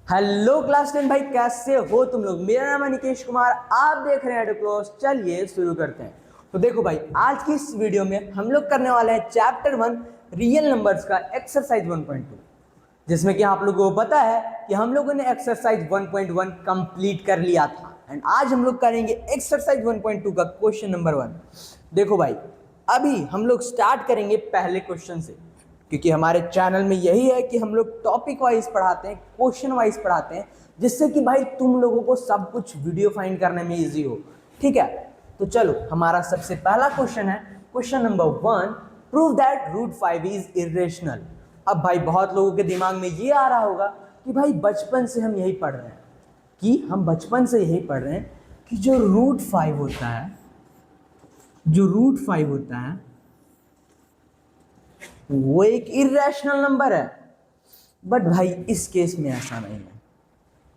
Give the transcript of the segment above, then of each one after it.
Hello class 10 भाई, कैसे हो तुम लोग। मेरा नाम है निकेश कुमार, आप देख रहे हैं एडुक्लोस। चलिए शुरू करते हैं। तो देखो भाई, आज की इस वीडियो में हम लोग करने वाले हैं चैप्टर 1 रियल नंबर्स का एक्सरसाइज 1.2, जिसमें कि आप लोगों को पता है कि हम लोगों ने एक्सरसाइज 1.1 कंप्लीट कर लिया था। एंड आज हम लोग करेंगे एक्सरसाइज 1.2 का क्वेश्चन नंबर 1। देखो भाई, अभी हम लोग स्टार्ट करेंगे पहले क्वेश्चन से, क्योंकि हमारे चैनल में यही है कि हम लोग टॉपिक वाइज पढ़ाते हैं, क्वेश्चन वाइज पढ़ाते हैं, जिससे कि भाई तुम लोगों को सब कुछ वीडियो फाइंड करने में इजी हो। ठीक है, तो चलो हमारा सबसे पहला क्वेश्चन है question number 1, prove that root 5 is irrational. अब भाई बहुत लोगों के दिमाग में ये आ रहा होगा कि भाई बचपन से हम यही पढ़ रहे हैं कि जो रूट 5 होता है वो एक इरेशनल नंबर है। बट भाई इस केस में ऐसा नहीं है।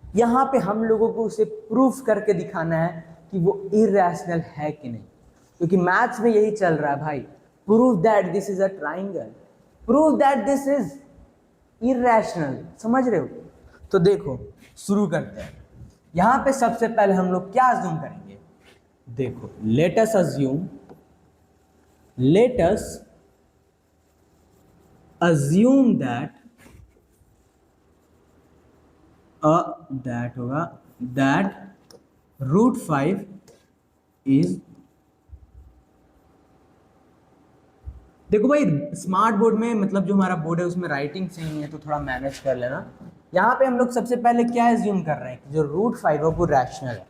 यहां पे हम लोगों को उसे प्रूफ करके दिखाना है कि वो इरेशनल है कि नहीं, क्योंकि मैथ्स में यही चल रहा है भाई। Prove that this is a triangle, prove that this is irrational. समझ रहे हो? तो देखो शुरू करते हैं। यहां पे सबसे पहले हम लोग क्या अज्यूम करेंगे। देखो, let us assume that root 5 is, देखो भाई स्मार्ट बोर्ड में, मतलब जो हमारा बोर्ड है उसमें राइटिंग सही है तो थोड़ा मैनेज कर लेना। यहाँ पे हम लोग सबसे पहले क्या एज्यूम कर रहे हैं कि जो रूट 5 है वो रैशनल है।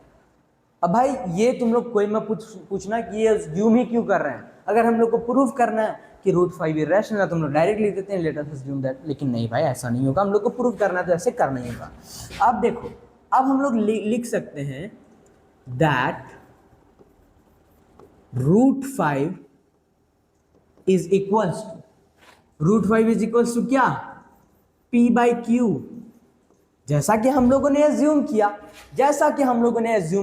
अब भाई ये तुम लोग कोई मत पूछना कि ये एज्यूम ही क्यों कर रहे हैं। अगर हम लोग को प्रूफ करना है कि रूट 5 इरेशनल है तो हम लोग डायरेक्ट लिख देते हैं लेट अस एज्यूम दैट। लेकिन नहीं भाई, ऐसा नहीं होगा। हम लोग को प्रूफ करना है तो ऐसे करना ही होगा। अब देखो, अब हम लोग लिख सकते हैं that root 5 is equals to क्या, P बाई क्यू। जैसा कि हम लोगों ने एज्यूम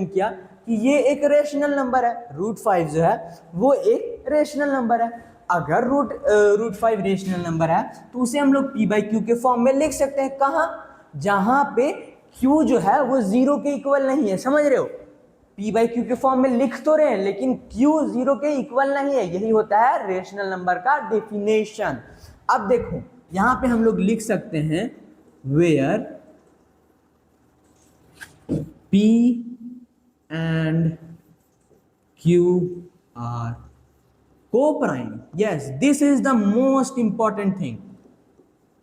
किया कि ये एक रेशनल नंबर है। रूट 5 जो है वो एक रेशनल नंबर है। अगर रूट 5 रेशनल नंबर है तो उसे हम लोग P बाई क्यू के फॉर्म में लिख सकते हैं। कहाँ? जहां पे Q जो है वो 0 के इक्वल नहीं है। समझ रहे हो? P बाई क्यू के फॉर्म में लिख तो रहे हैं लेकिन Q 0 के इक्वल नहीं है। यही होता है रेशनल नंबर का डेफिनेशन। अब देखो यहां पे हम लोग लिख सकते हैं where P and Q are co-prime. Yes, this is the most important thing.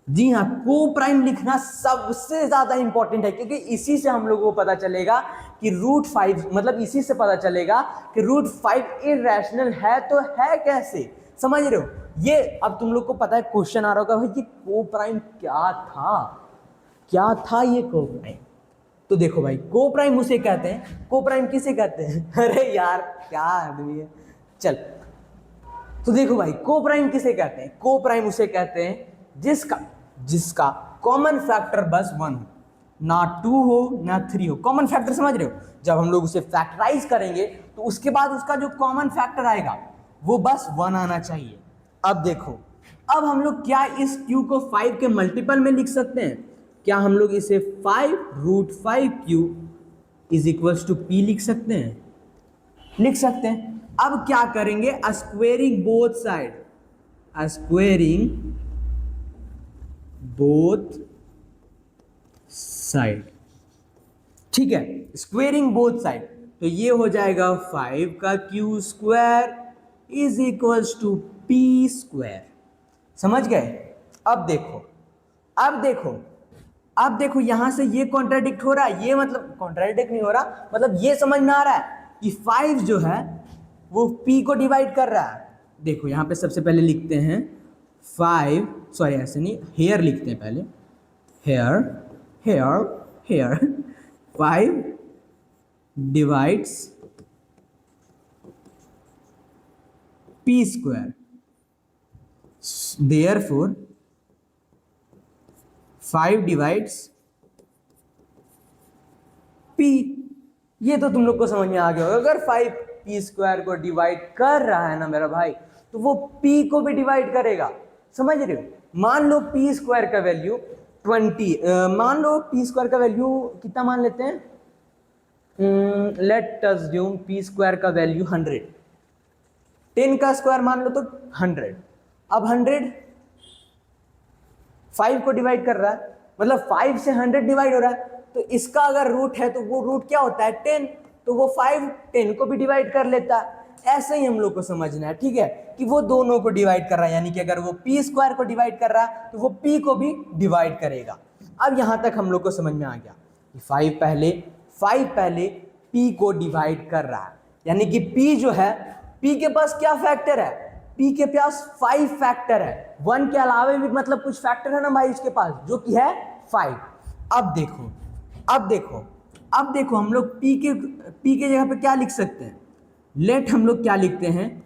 जी हाँ, को-प्राइम लिखना सबसे ज्यादा इंपॉर्टेंट है, क्योंकि इसी से हम लोगों को पता चलेगा कि रूट 5, मतलब इसी से पता चलेगा कि रूट 5 इरेशनल है तो है कैसे। समझ रहे हो? ये अब तुम लोग को पता है, क्वेश्चन आ रहा होगा भाई कि को-प्राइम क्या था ये को-प्राइम। तो देखो भाई, को-प्राइम उसे कहते हैं, को-प्राइम किसे कहते हैं? अरे यार क्या आदमी है। चल, तो देखो भाई को-प्राइम किसे कहते हैं। को-प्राइम उसे कहते हैं जिसका कॉमन फैक्टर बस 1 हो, ना 2 हो ना 3 हो। कॉमन फैक्टर समझ रहे हो? जब हम लोग उसे फैक्टराइज करेंगे तो उसके बाद उसका जो कॉमन फैक्टर आएगा वो बस 1 आना चाहिए। अब देखो, अब हम लोग क्या इस Q को 5 के मल्टीपल में लिख सकते हैं? क्या हम लोग इसे 5 root 5 Q is equals to P लिख सकते हैं? लिख सकते हैं। अब क्या करेंगे? Squaring both side. ठीक है, स्क्वेयरिंग बोथ साइड, तो ये हो जाएगा 5 का Q square is equals to P square. समझ गए? अब देखो यहां से ये कॉन्ट्राडिक्ट हो रहा है। ये मतलब कॉन्ट्राडिक्ट नहीं हो रहा, मतलब ये समझ में आ रहा है कि 5 जो है वो P को डिवाइड कर रहा है। देखो यहां पे सबसे पहले लिखते हैं 5, सॉरी ऐसे नहीं, हेयर लिखते हैं पहले, here 5 divides P square, therefore 5 divides P। ये तो तुम लोग को समझ में आ गया होगा। अगर 5 P स्क्वायर को डिवाइड कर रहा है ना मेरा भाई, तो वो P को भी डिवाइड करेगा। समझ रहे हो? मान लो P स्क्वायर का वैल्यू 20 मान लो पी स्क्वायर का वैल्यू कितना मान लेते हैं, लेट अज्यूम पी स्क्वायर का वैल्यू 100, 10 का स्क्वायर मान लो तो 100। अब 100 5 को डिवाइड कर रहा है, मतलब 5 से 100 डिवाइड हो रहा है, तो इसका अगर रूट है तो वो रूट क्या होता है 10, तो वो 5 10 को भी डिवाइड कर लेता है। ऐसे ही हम लोग को समझना है, ठीक है, कि वो दोनों को डिवाइड कर रहा है, यानी कि अगर वो पी स्क्वायर को डिवाइड कर रहा है तो वो पी को भी डिवाइड करेगा। अब यहां तक हम लोग को समझ में आ गया कि 5 पहले पी को डिवाइड कर रहा है, यानी कि पी जो है, पी के पास क्या फैक्टर है, पी के पास 5 फैक्टर है, 1 के अलावे भी मतलब कुछ फैक्टर है ना भाई उसके पास, जो कि है 5। अब देखो हम लोग पी के जगह पे क्या लिख सकते हैं, लेट हम लोग क्या लिखते हैं,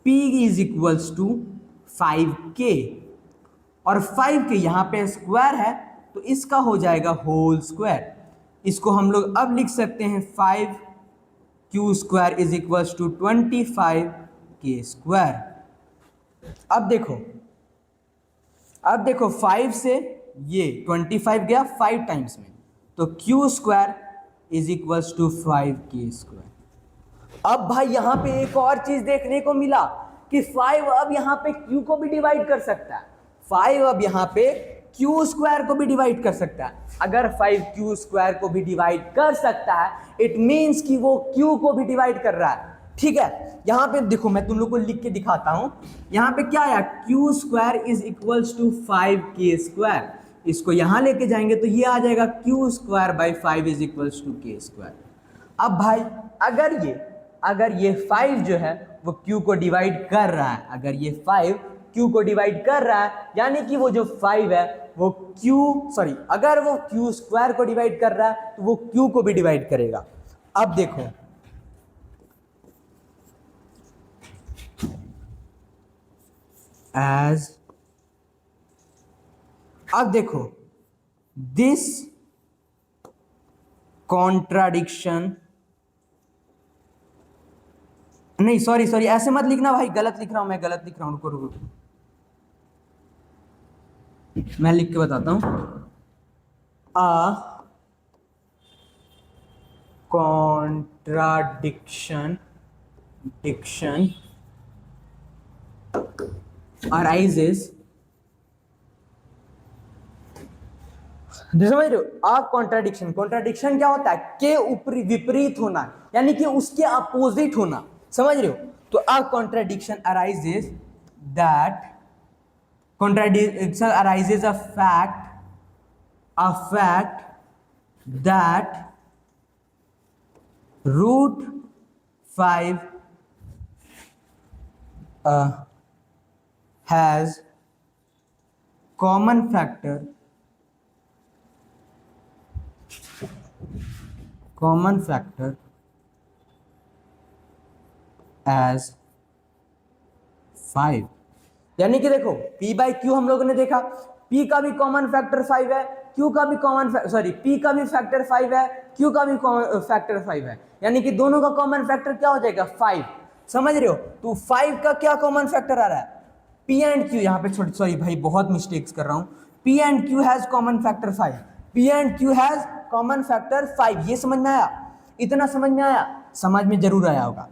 P is equals to 5K, और 5K यहाँ पे स्क्वायर है तो इसका हो जाएगा होल स्क्वायर। इसको हम लोग अब लिख सकते हैं 5Q square is equals to 25K square. अब देखो 5 से ये 25 गया 5 टाइम्स में, तो Q square is equals to 5K square. अब भाई यहाँ पे एक और चीज देखने को मिला कि 5 अब यहाँ पे Q को भी डिवाइड कर सकता है, 5 अब यहाँ पे Q स्क्वायर को भी डिवाइड कर सकता है। अगर 5 Q स्क्वायर को भी डिवाइड कर सकता है, इट मीन्स कि वो Q को भी डिवाइड कर रहा है, ठीक है। यहाँ पे देखो मैं तुम लोग को लिख के दिखाता हूं, यहाँ पे क्या आया, Q square is equals to 5K square. इसको यहाँ लेके जाएंगे तो ये आ जाएगा Q square by 5 is equals to K square. अब भाई अगर ये 5 जो है वो Q को डिवाइड कर रहा है, अगर ये 5 Q को डिवाइड कर रहा है, यानी कि वो जो 5 है वो अगर वो Q स्क्वायर को डिवाइड कर रहा है तो वो Q को भी डिवाइड करेगा। अब देखो अब देखो दिस कॉन्ट्राडिक्शन, नहीं सॉरी ऐसे मत लिखना भाई, गलत लिख रहा हूं, रुको मैं लिख के बताता हूं। कॉन्ट्राडिक्शन arises, समझ रहे हो, कॉन्ट्राडिक्शन क्या होता है, के ऊपर विपरीत होना, यानी कि उसके अपोजिट होना, समझ रहे हो। तो contradiction arises a fact that root 5 has common factor as 5। यानी कि देखो P बाई Q हम लोगों ने देखा, P का भी कॉमन फैक्टर 5 है, Q का भी P का भी फैक्टर 5 है, Q का भी फैक्टर 5 है, यानी कि दोनों का कॉमन फैक्टर क्या हो जाएगा 5, समझ रहे हो। तो 5 का क्या कॉमन फैक्टर आ रहा है, P एंड Q, यहाँ पे सॉरी भाई बहुत मिस्टेक्स कर रहा हूँ, P and Q has common factor 5, P and Q has common factor 5। ये समझ में आया, इतना समझ में आया, समझ में जरूर आया होगा।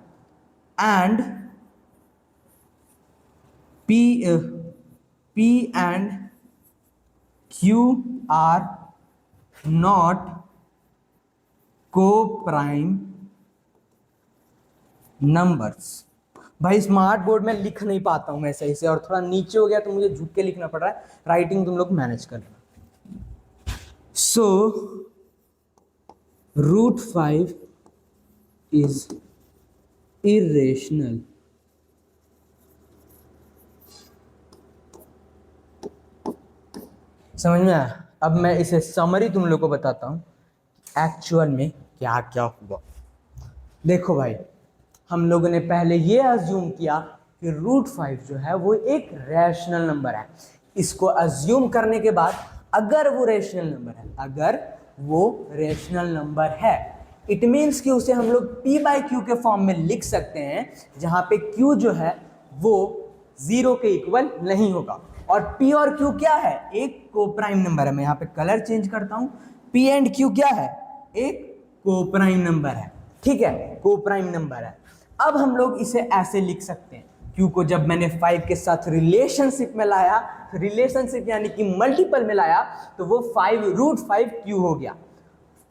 And P and Q are not co-prime numbers। भाई स्मार्ट बोर्ड में लिख नहीं पाता हूं मैं सही से, और थोड़ा नीचे हो गया तो मुझे झुक के लिखना पड़ रहा है, राइटिंग तुम लोग मैनेज कर लेना। So root 5 is irrational. समझ में आया। अब मैं इसे समरी तुम लोग को बताता हूं एक्चुअल में क्या क्या हुआ। देखो भाई, हम लोगों ने पहले ये अज्यूम किया कि रूट 5 जो है वो एक रैशनल नंबर है। इसको अज्यूम करने के बाद अगर वो रैशनल नंबर है, इट मीन्स कि उसे हम लोग P बाई Q के फॉर्म में लिख सकते हैं, जहां पे Q जो है वो 0 के इक्वल नहीं होगा। और P और Q क्या है, एक कोप्राइम नंबर है। मैं यहाँ पे कलर चेंज करता हूँ, P एंड Q क्या है, एक कोप्राइम नंबर है, ठीक है, कोप्राइम नंबर है। अब हम लोग इसे ऐसे लिख सकते हैं, Q को जब मैंने 5 के साथ रिलेशनशिप में लाया, रिलेशनशिप यानी कि मल्टीपल में लाया, तो वो 5√5 Q हो गया।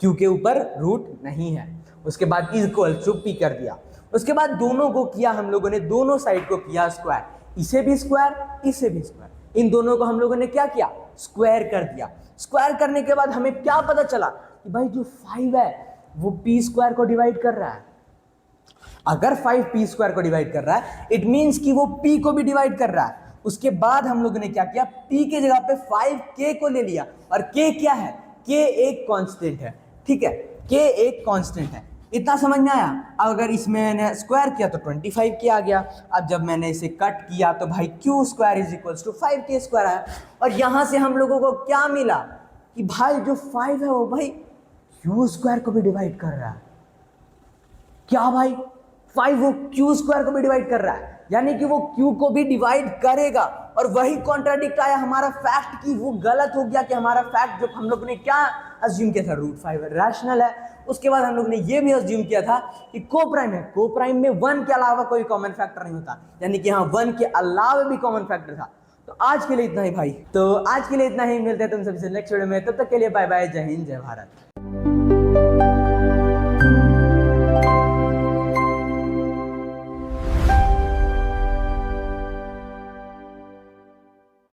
Q के ऊपर रूट नहीं है। उसके बाद इक्वल टू P कर दिया। उसके बाद दोनों को किया हम लोगों ने, दोनों साइड को किया स्क्वायर, इसे भी स्क्वायर इसे भी स्क्वायर, इन दोनों को हम लोगों ने क्या किया, स्क्वायर कर दिया। स्क्वायर करने के बाद हमें क्या पता चला कि भाई जो 5 है वो P स्क्वायर को डिवाइड कर रहा है। अगर 5 P स्क्वायर को डिवाइड कर रहा है, इट मींस कि वो P को भी डिवाइड कर रहा है। उसके बाद हम लोगों ने क्या किया, P के जगह पे 5K को ले लिया, और K क्या है, K एक कांस्टेंट है, ठीक है, K एक कांस्टेंट है। इतना समझ में आया। अब अगर इसमें मैंने स्क्वायर किया तो 25K आ गया। अब जब मैंने इसे कट किया तो भाई Q square is equals to 5K square आया। और यहां से हम लोगों को क्या मिला कि भाई जो 5 है वो भाई Q स्क्वायर को भी डिवाइड कर रहा है। क्या भाई, 5 वो Q स्क्वायर को भी डिवाइड कर रहा है, यानी कि वो Q को भी डिवाइड करेगा। और वही कॉन्ट्राडिक्ट आया हमारा फैक्ट की, वो गलत हो गया कि हमारा फैक्ट जो हम लोग ने क्या अज्यूम किया था, √5 रैशनल है। उसके बाद हम लोग ने ये भी अज्यूम किया था कि कोप्राइम है, कोप्राइम में 1 के अलावा कोई कॉमन फैक्टर नहीं होता, यानी कि हाँ 1 के अलावा भी कॉमन फैक्टर था। तो आज के लिए इतना ही भाई, तो आज के लिए इतना ही, मिलते हैं तुम सबसे नेक्स्ट वीडियो में, तब तक के लिए बाय बाय, जय हिंद जय भारत।